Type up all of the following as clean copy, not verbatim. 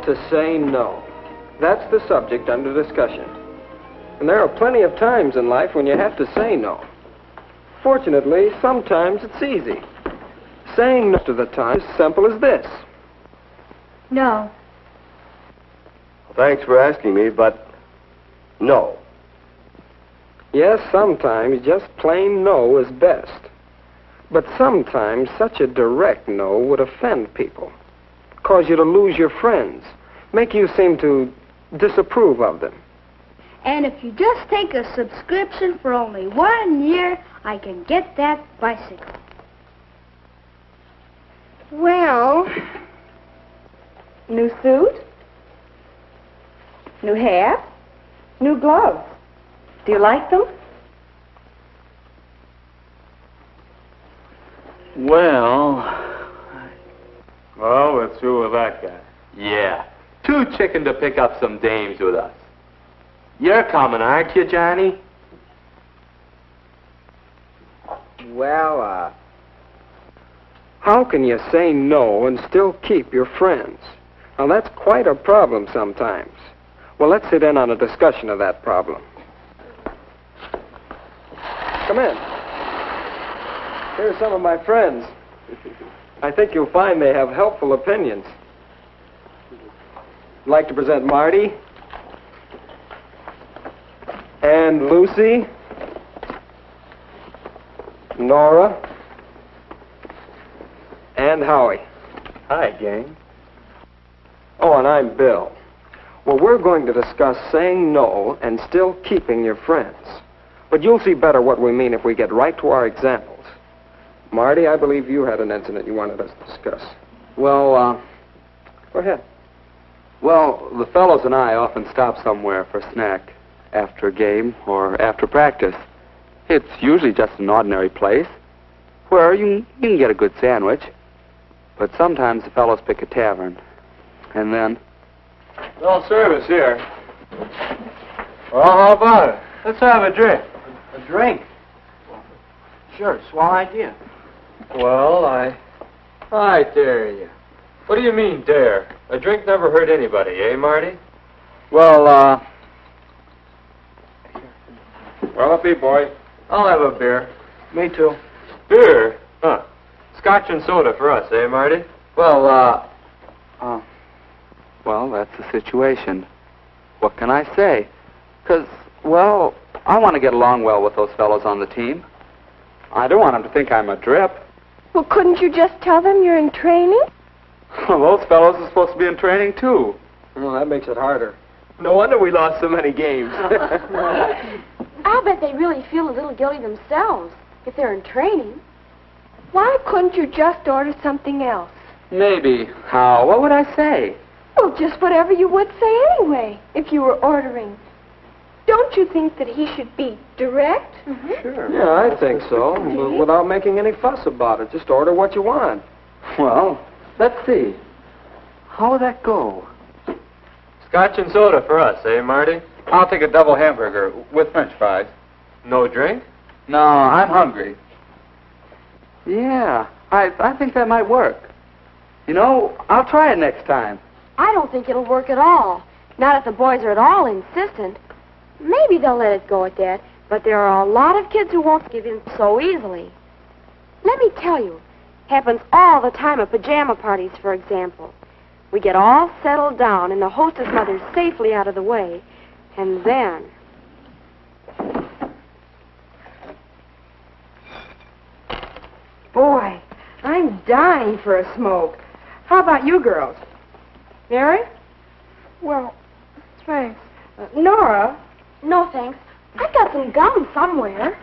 to say no. That's the subject under discussion. And there are plenty of times in life when you have to say no. Fortunately, sometimes it's easy. Saying no to the time is simple as this. No. Thanks for asking me, but no. Yes, sometimes just plain no is best. But sometimes such a direct no would offend people, cause you to lose your friends, make you seem to disapprove of them. And if you just take a subscription for only 1 year, I can get that bicycle. Well, new suit, new hat, new gloves. Do you like them? Well, we're through with that guy. Yeah. Too chicken to pick up some dames with us. You're coming, aren't you, Johnny? Well, how can you say no and still keep your friends? Now, that's quite a problem sometimes. Well, let's sit in on a discussion of that problem. Come in. Here's some of my friends. I think you'll find they have helpful opinions. I'd like to present Marty and Lucy, Nora, and Howie. Hi, gang. Oh, and I'm Bill. Well, we're going to discuss saying no and still keeping your friends. But you'll see better what we mean if we get right to our examples. Marty, I believe you had an incident you wanted us to discuss. Well, Go ahead. Well, the fellows and I often stop somewhere for a snack after a game or after practice. It's usually just an ordinary place where you can get a good sandwich. But sometimes the fellows pick a tavern. And then... No service here. Well, how about it? Let's have a drink. A drink? Sure, swell idea. Well, I dare you. What do you mean, dare? A drink never hurt anybody, eh, Marty? Well, Well, be boy. I'll have a beer. Me too. Beer? Huh. Scotch and soda for us, eh, Marty? well, that's the situation. What can I say? 'Cause, well, I want to get along well with those fellows on the team. I don't want them to think I'm a drip. Well, couldn't you just tell them you're in training? Well, those fellows are supposed to be in training, too. Well, that makes it harder. No wonder we lost so many games. I'll bet they really feel a little guilty themselves if they're in training. Why couldn't you just order something else? Maybe. How? What would I say? Well, just whatever you would say anyway, if you were ordering. Don't you think that he should be direct? Sure. Yeah, I think so. Without making any fuss about it. Just order what you want. Well, let's see. How would that go? Scotch and soda for us, eh, Marty? I'll take a double hamburger with French fries. No drink? No, I'm hungry. Yeah, I think that might work. You know, I'll try it next time. I don't think it'll work at all. Not if the boys are at all insistent. Maybe they'll let it go at that, but there are a lot of kids who won't give in so easily. Let me tell you, happens all the time at pajama parties, for example. We get all settled down and the hostess mother's safely out of the way, and then... Boy, I'm dying for a smoke. How about you girls? Mary? Well, thanks. Nora? No, thanks. I got some gum somewhere.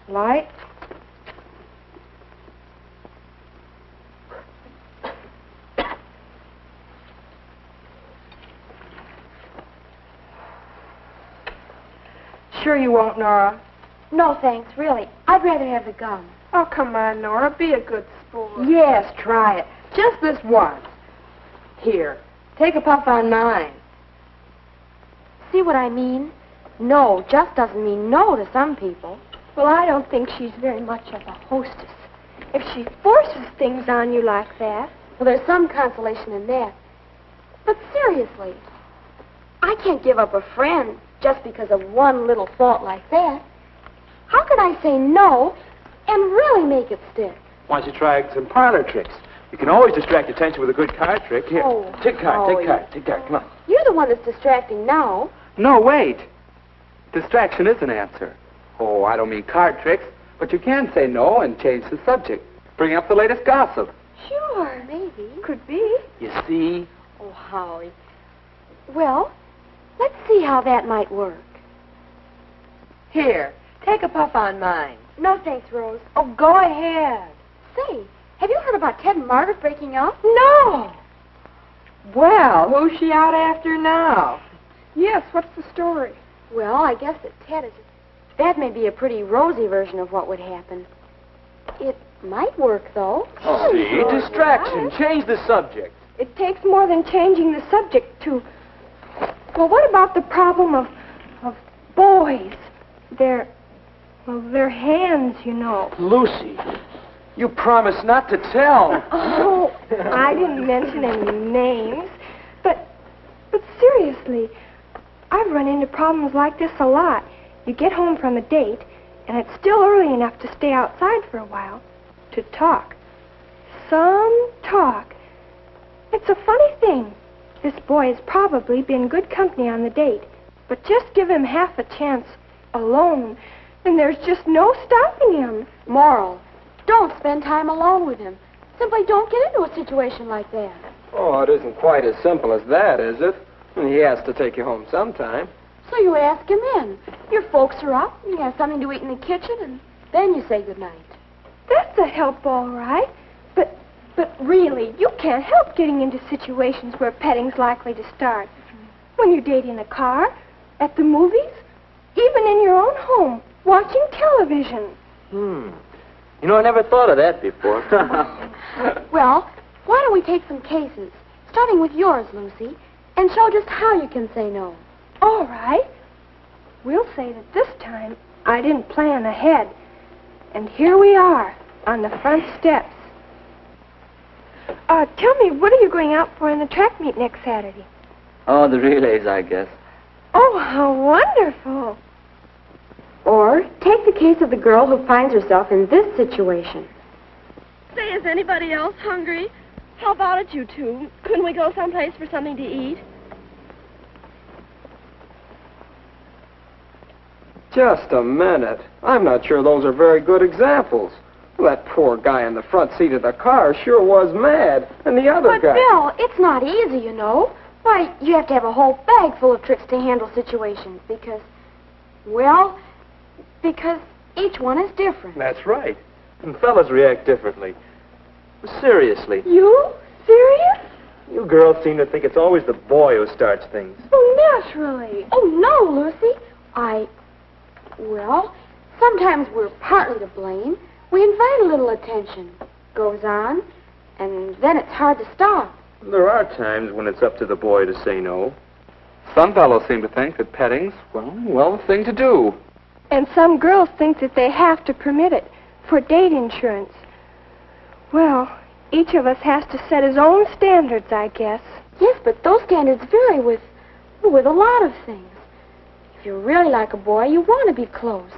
Light? Sure you won't, Nora? No, thanks, really. I'd rather have the gum. Oh, come on, Nora. Be a good sport. Yes, try it. Just this once. Here, take a puff on mine. See what I mean? No just doesn't mean no to some people. Well, I don't think she's very much of a hostess. If she forces things on you like that. Well, there's some consolation in that. But seriously, I can't give up a friend just because of one little fault like that. How can I say no and really make it stick? Why don't you try some parlor tricks? You can always distract attention with a good card trick. Here, Oh, take card, Howie. take card, take card. Come on. You're the one that's distracting now. No, wait. Distraction is an answer. Oh, I don't mean card tricks, but you can say no and change the subject. Bring up the latest gossip. Sure, maybe. Could be. You see? Oh, Howie. Well, let's see how that might work. Here, take a puff on mine. No thanks, Rose. Oh, go ahead. Say, have you heard about Ted and Margaret breaking up? No. Well, who's she out after now? Yes, what's the story? Well, I guess that Ted is... That may be a pretty rosy version of what would happen. It might work, though. See, distraction. Change the subject. It takes more than changing the subject to... Well, what about the problem of boys? Their hands, you know. Lucy, you promised not to tell. Oh, I didn't mention any names. But seriously, I've run into problems like this a lot. You get home from a date, and it's still early enough to stay outside for a while to talk. Some talk. It's a funny thing. This boy has probably been good company on the date, but just give him half a chance alone, and there's just no stopping him. Moral, don't spend time alone with him. Simply don't get into a situation like that. Oh, it isn't quite as simple as that, is it? He has to take you home sometime. So you ask him in. Your folks are up, and you have something to eat in the kitchen, and then you say goodnight. That's a help, all right. But really, you can't help getting into situations where petting's likely to start. When you date in a car, at the movies, even in your own home, watching television. You know, I never thought of that before. Well, why don't we take some cases, starting with yours, Lucy, and show just how you can say no. All right. We'll say that this time I didn't plan ahead. And here we are, on the front steps. Tell me, what are you going out for in the track meet next Saturday? Oh, the relays, I guess. Oh, how wonderful. Or take the case of the girl who finds herself in this situation. Say, is anybody else hungry? How about it, you two? Couldn't we go someplace for something to eat? Just a minute. I'm not sure those are very good examples. That poor guy in the front seat of the car sure was mad. And the other But, guy... Bill, it's not easy, you know. Why, you have to have a whole bag full of tricks to handle situations because each one is different. That's right. And fellas react differently. Seriously, You? Serious? you girls seem to think it's always the boy who starts things. Oh, naturally. Oh, no, Lucy. Sometimes we're partly to blame. We invite a little attention. Goes on, and then it's hard to stop. There are times when it's up to the boy to say no. Some fellows seem to think that petting's, well, the thing to do. And some girls think that they have to permit it for date insurance. Well, each of us has to set his own standards, I guess. Yes, but those standards vary with a lot of things. If you really like a boy, you want to be close.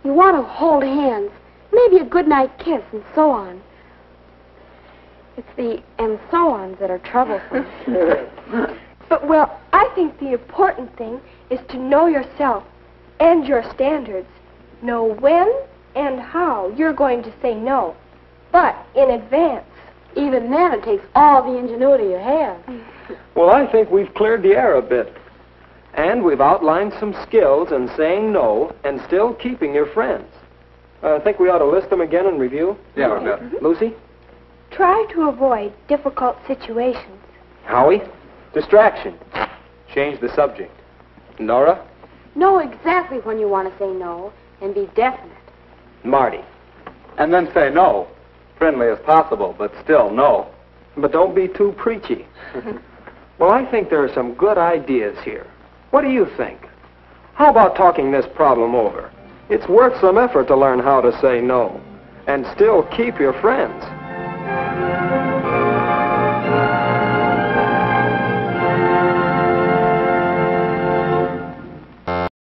You want to hold hands, maybe a goodnight kiss, and so on. It's the and so ons that are troublesome. But, I think the important thing is to know yourself and your standards. Know when and how you're going to say no, but in advance. Even then, it takes all the ingenuity you have. Well, I think we've cleared the air a bit. And we've outlined some skills in saying no and still keeping your friends. I think we ought to list them again and review. Yeah. Lucy? Try to avoid difficult situations. Howie? Distraction. Change the subject. Nora? Know exactly when you want to say no and be definite. Marty? And then say no. Friendly as possible, but still no. But don't be too preachy. Well, I think there are some good ideas here. What do you think? How about talking this problem over? It's worth some effort to learn how to say no and still keep your friends.